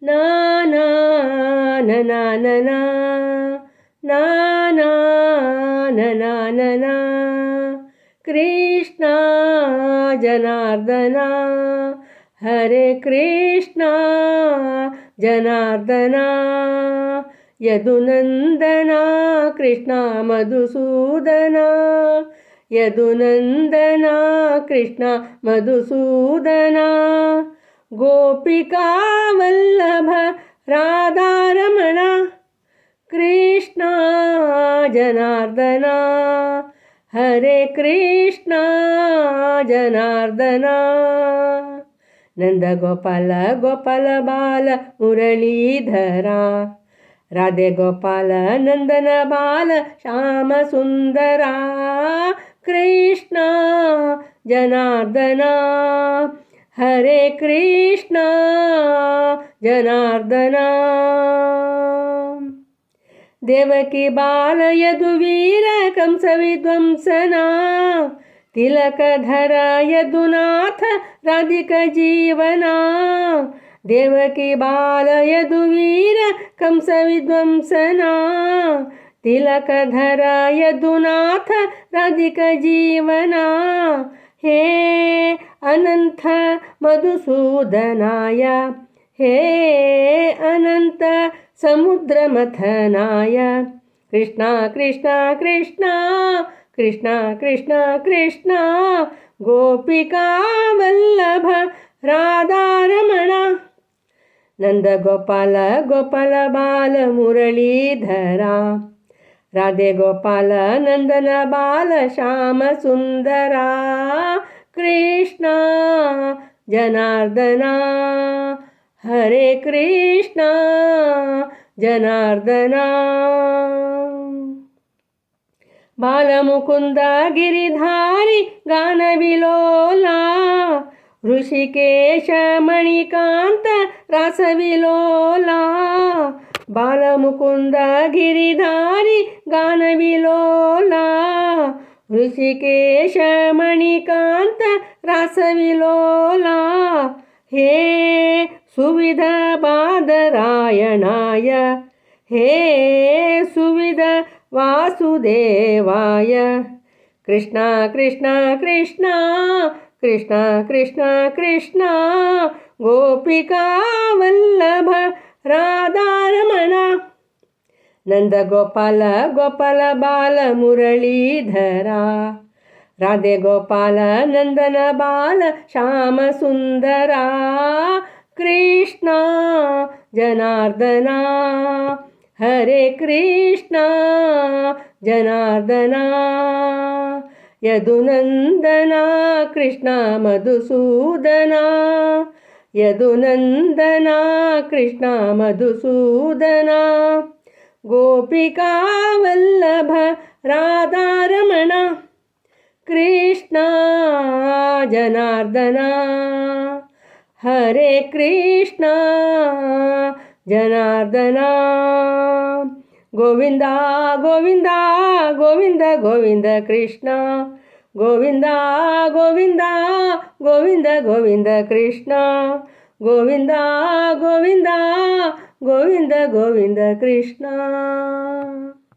ನಾ ನಾ ನನ ನನ ನಾ ನಾ ನನ ನನ ಕೃಷ್ಣ ಜನಾರ್ದನ ಹರೇ ಕೃಷ್ಣ ಜನಾರ್ದನ ಯದುನಂದನ ಕೃಷ್ಣ ಮಧುಸೂದನ ಯದುನಂದನ ಕೃಷ್ಣ ಮಧುಸೂದನ ಗೋಪಿಕಾ ವಲ್ಲಭ ರಾಧಾರಮಣ ಕೃಷ್ಣ ಜನಾರ್ದನ ಹರೇ ಕೃಷ್ಣ ಜನಾರ್ದನ ನಂದ ಗೋಪಾಲ ಗೋಪಾಲ ಬಾಲ ಮುರಳೀಧರ ರಾಧೆ ಗೋಪಾಲ ನಂದನ ಬಾಲ ಶ್ಯಾಮ ಸುಂದರ ಕೃಷ್ಣ ಜನಾರ್ದನ ಹರೇ ಕೃಷ್ಣ ಜನಾರ್ದನ ದೇವಕಿ ಬಾಲ ಯದುವೀರ ಕಂಸ ವಿಧ್ವಂಸನ ತಿಲಕಧರ ಯದುನಾಥ ರಾಧಿಕ ಜೀವನ ದೇವಕಿ ಬಾಲ ಯದುವೀರ ಕಂಸ ವಿಧ್ವಂಸನ ತಿಲಕಧರ ಯದುನಾಥ ರಾಧಿಕ ಜೀವನ ಹೇ ಅನಂತ ಮಧುಸೂದನಾಯ ಹೇ ಅನಂತ ಸಮುದ್ರ ಮಥನಾಯ ಕೃಷ್ಣ ಕೃಷ್ಣ ಕೃಷ್ಣ ಕೃಷ್ಣ ಕೃಷ್ಣ ಕೃಷ್ಣ ಗೋಪಿಕಾ ವಲ್ಲಭ ರಾಧಾರಮಣ ನಂದ ಗೋಪಾಲ ಗೋಪಾಲ ಬಾಲ ಮುರಳೀಧರ ರಾಧೆ ಗೋಪಾಲ ನಂದನ ಬಾಲ ಶ್ಯಾಮ ಸುಂದರ ಕೃಷ್ಣ ಜನಾರ್ದನ ಹರೇ ಕೃಷ್ಣ ಜನಾರ್ದನ ಬಾಲಮುಕುಂದ ಗಿರಿಧಾರಿ ಗಾನವಿಲೋಲ ಋಷಿಕೇಶ ಮಣಿಕಾಂತ ರಾಸವಿಲೋಲ ಬಾಲಮುಕುಂದ ಗಿರಿಧಾರಿ ಗಾನವಿಲೋಲ ಋಷಿಕೇಶ ಮಣಿಕಾಂತ ರಾಸವಿಲೋಲ ಹೇ ಸುವಿಧ ಬಾದರಾಯಣಾಯ ಹೇ ಸುವಿಧ ವಾಸುದೇವಾಯ ಕೃಷ್ಣ ಕೃಷ್ಣ ಕೃಷ್ಣ ಕೃಷ್ಣ ಕೃಷ್ಣ ಕೃಷ್ಣ ಗೋಪಿಕಾ ವಲ್ಲಭ ರಾಧಾರಮಣ ನಂದ ಗೋಪಾಲ ಗೋಪಾಲ ಬಾಲ ಮುರಳೀಧರ ರಾಧೆ ಗೋಪಾಲ ನಂದನ ಬಾಲ ಶ್ಯಾಮ ಸುಂದರ ಕೃಷ್ಣ ಜನಾರ್ದನ ಹರೇ ಕೃಷ್ಣ ಜನಾರ್ದನ ಯದುನಂದನ ಕೃಷ್ಣ ಮಧುಸೂದನ ಯದುನಂದನ ಕೃಷ್ಣ ಮಧುಸೂದನ ಗೋಪಿಕಾ ವಲ್ಲಭ ರಾಧಾರಮಣ ಕೃಷ್ಣ ಜನಾರ್ದನ ಹರೇ ಕೃಷ್ಣ ಜನಾರ್ದನ ಗೋವಿಂದ ಗೋವಿಂದ ಗೋವಿಂದ ಗೋವಿಂದ ಕೃಷ್ಣ ಗೋವಿಂದ ಗೋವಿಂದ ಗೋವಿಂದ ಗೋವಿಂದ ಕೃಷ್ಣ ಗೋವಿಂದ ಗೋವಿಂದ ಗೋವಿಂದ ಗೋವಿಂದ ಕೃಷ್ಣ